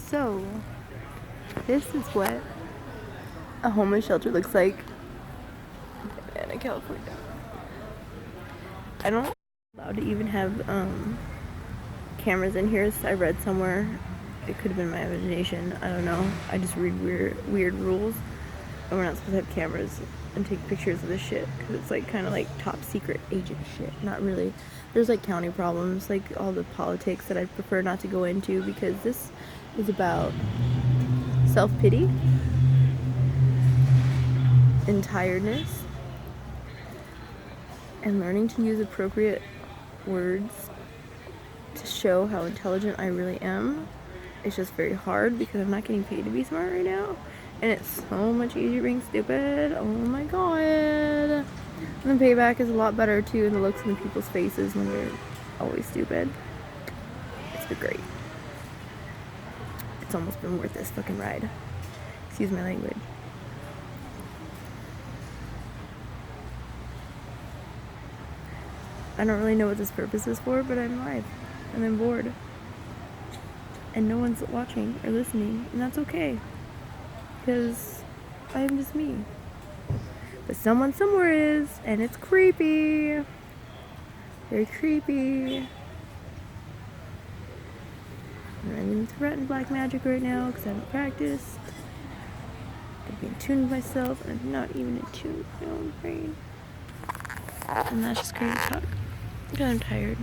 So, this is what a homeless shelter looks like in California. I don't allowed to even have cameras in here. So I read somewhere, it could have been my imagination, I don't know. I just read weird rules, and we're not supposed to have cameras and take pictures of this shit because it's like kind of like top secret agent shit. Not really. There's like county problems, like all the politics that I prefer not to go into, because this is about self-pity and tiredness and learning to use appropriate words to show how intelligent I really am. It's just very hard because I'm not getting paid to be smart right now, and it's so much easier being stupid. Oh my god. And the payback is a lot better too, and the looks in the people's faces when you're always stupid. It's been great. It's almost been worth this fucking ride. Excuse my language. I don't really know what this purpose is for, but I'm live and I'm bored. And no one's watching or listening, and that's okay. Because I am just me. But someone somewhere is, and it's creepy. Very creepy. I'm running threatened black magic right now because I haven't practiced. I'm being tuned with myself, and I'm not even in tune with my own brain. And that's just crazy talk. Because I'm tired.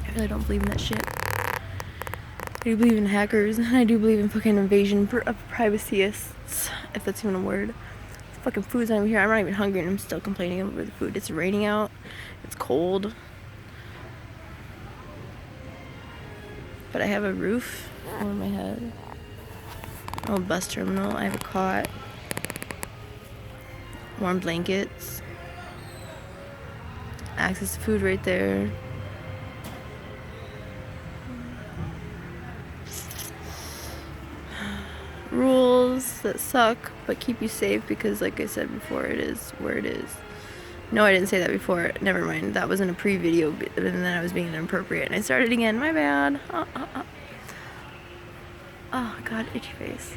I really don't believe in that shit. I do believe in hackers, and I do believe in fucking invasion of privacyists, if that's even a word. Fucking food's not even here. I'm not even hungry, and I'm still complaining over the food. It's raining out. It's cold. But I have a roof over my head. A bus terminal. I have a cot. Warm blankets. Access to food right there. Rules that suck but keep you safe because, like I said before, it is where it is. No, I didn't say that before. Never mind. That was in a pre-video, and then I was being inappropriate, and I started again. My bad. Oh god, itchy face.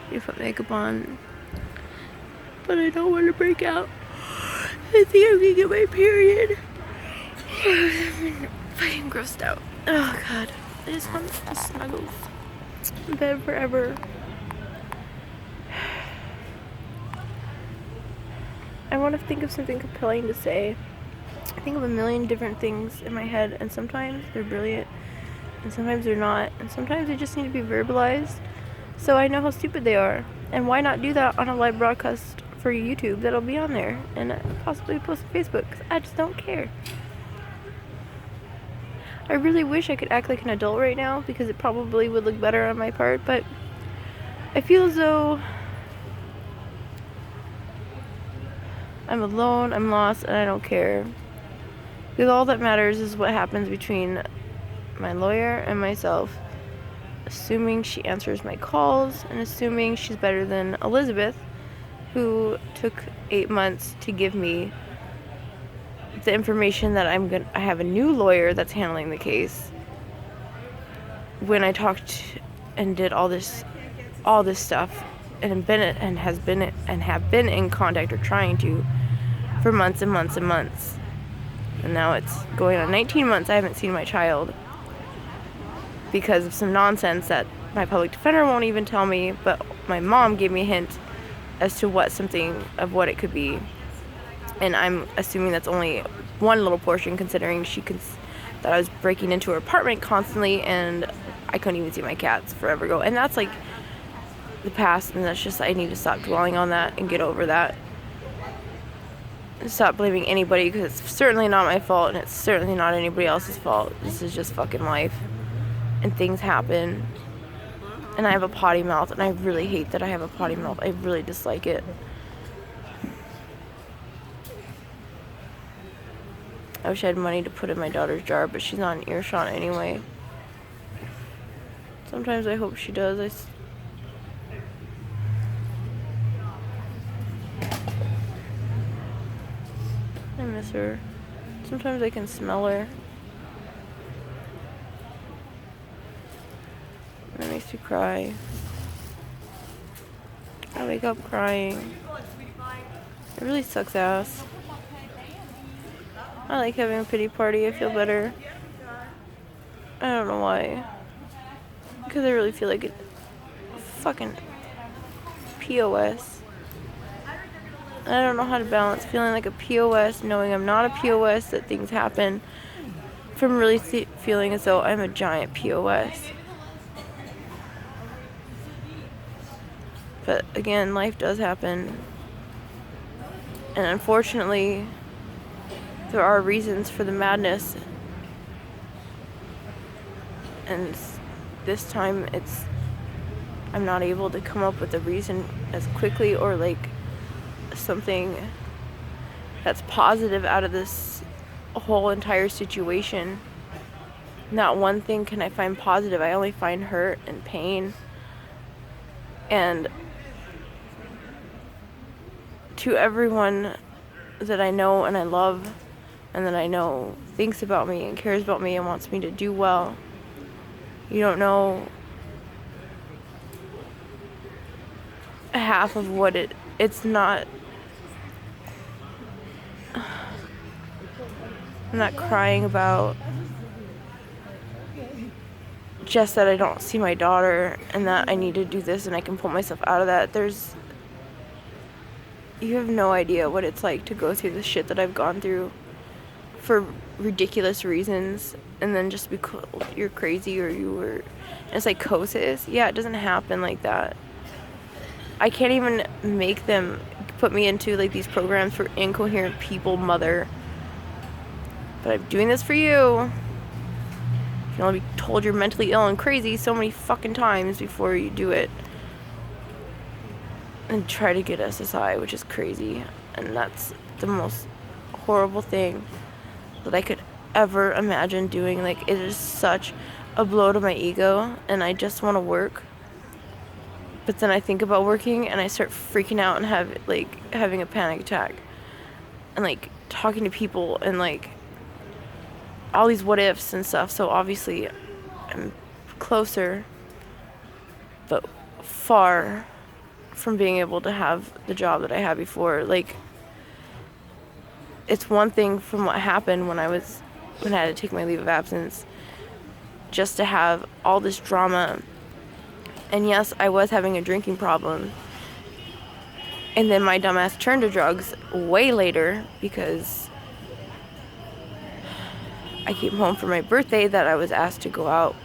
I need to put makeup on, but I don't want to break out. I think I'm gonna get my period. I'm fucking grossed out. Oh god, I just want to snuggle in bed forever. I want to think of something compelling to say. I think of a million different things in my head, and sometimes they're brilliant, and sometimes they're not, and sometimes they just need to be verbalized so I know how stupid they are. And why not do that on a live broadcast for YouTube that'll be on there, and possibly post to Facebook, because I just don't care. I really wish I could act like an adult right now, because it probably would look better on my part, but I feel as though I'm alone, I'm lost, and I don't care. Because all that matters is what happens between my lawyer and myself, assuming she answers my calls, and assuming she's better than Elizabeth, who took 8 months to give me the information that I have a new lawyer that's handling the case. When I talked and did all this stuff, and have been in contact, or trying to, for months and months and months. And now it's going on 19 months I haven't seen my child because of some nonsense that my public defender won't even tell me, but my mom gave me a hint as to what it could be. And I'm assuming that's only one little portion, considering that I was breaking into her apartment constantly, and I couldn't even see my cats forever ago. And that's like the past, and that's just, I need to stop dwelling on that and get over that. Stop blaming anybody, because it's certainly not my fault, and it's certainly not anybody else's fault. This is just fucking life, and things happen. And I have a potty mouth, and I really hate that I have a potty mouth. I really dislike it. I wish I had money to put in my daughter's jar, but she's not in earshot anyway. Sometimes I hope she does. I miss her. Sometimes I can smell her. And it makes me cry. I wake up crying. It really sucks ass. I like having a pity party. I feel better. I don't know why. Because I really feel like a fucking POS. I don't know how to balance feeling like a POS, knowing I'm not a POS, that things happen, from really feeling as though I'm a giant POS. But again, life does happen. And unfortunately, there are reasons for the madness. And this time I'm not able to come up with a reason as quickly, or like something that's positive out of this whole entire situation. Not one thing can I find positive. I only find hurt and pain. And to everyone that I know and I love, and that I know thinks about me and cares about me and wants me to do well, you don't know half of what it's not. I'm not crying about just that I don't see my daughter and that I need to do this and I can pull myself out of that. You have no idea what it's like to go through the shit that I've gone through for ridiculous reasons, and then just because you're crazy or you were in psychosis. Yeah, it doesn't happen like that. I can't even make them put me into like these programs for incoherent people, mother. But I'm doing this for you. You can only be told you're mentally ill and crazy so many fucking times before you do it. And try to get SSI, which is crazy. And that's the most horrible thing that I could ever imagine doing. Like, it is such a blow to my ego, and I just want to work. But then I think about working and I start freaking out and having a panic attack. And like talking to people and like all these what ifs and stuff. So obviously I'm closer, but far from being able to have the job that I had before. Like, it's one thing from what happened when I had to take my leave of absence, just to have all this drama. And yes, I was having a drinking problem. And then my dumbass turned to drugs way later because I came home for my birthday that I was asked to go out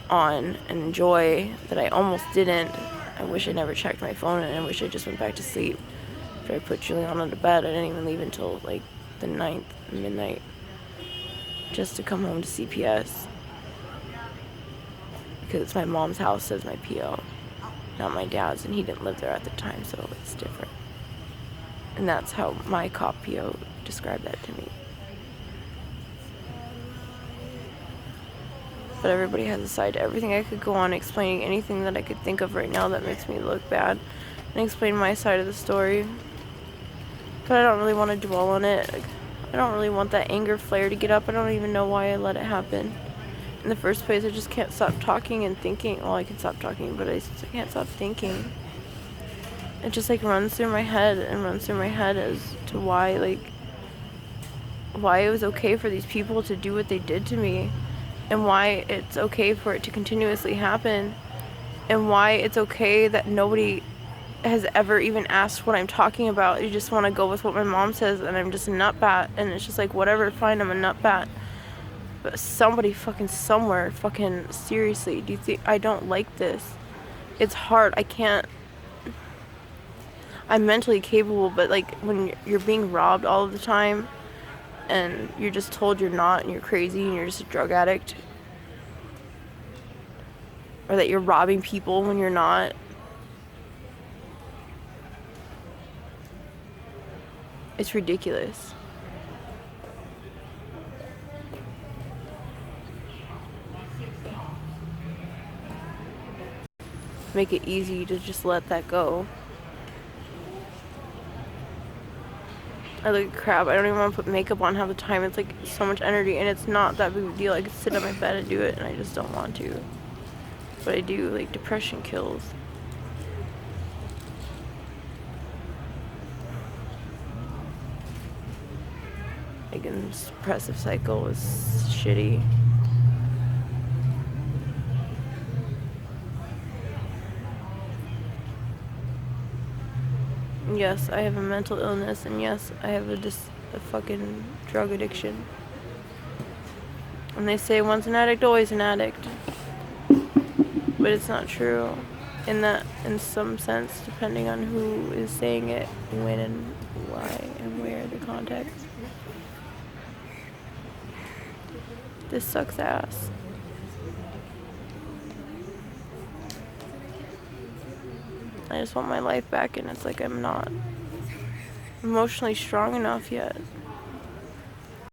on and enjoy, that I almost didn't. I wish I never checked my phone, and I wish I just went back to sleep. After I put Juliana to bed, I didn't even leave until like the 9th, midnight, just to come home to CPS. Because it's my mom's house, says my PO, not my dad's, and he didn't live there at the time, so it's different. And that's how my cop PO described that to me. But everybody has a side to everything. I could go on explaining anything that I could think of right now that makes me look bad and explain my side of the story. But I don't really want to dwell on it. I don't really want that anger flare to get up. I don't even know why I let it happen. In the first place, I just can't stop talking and thinking. Well, I can stop talking, but I can't stop thinking. It just like runs through my head as to why it was okay for these people to do what they did to me. And why it's okay for it to continuously happen, and why it's okay that nobody has ever even asked what I'm talking about. You just want to go with what my mom says, and I'm just a nutbat, and it's just like, whatever, fine, I'm a nutbat. But somebody fucking somewhere, fucking seriously, do you think I don't like this? It's hard. I'm mentally capable, but like when you're being robbed all of the time, and you're just told you're not, and you're crazy, and you're just a drug addict, or that you're robbing people when you're not, it's ridiculous. Make it easy to just let that go. I look crap. I don't even want to put makeup on half the time. It's like so much energy, and it's not that big of a deal. I could sit on my bed and do it, and I just don't want to. But I do, like, depression kills. Higgins' depressive cycle was shitty. Yes, I have a mental illness, and yes, I have a fucking drug addiction. And they say once an addict, always an addict. But it's not true. In some sense, depending on who is saying it, when and why and where, the context. This sucks ass. I just want my life back, and it's like I'm not emotionally strong enough yet.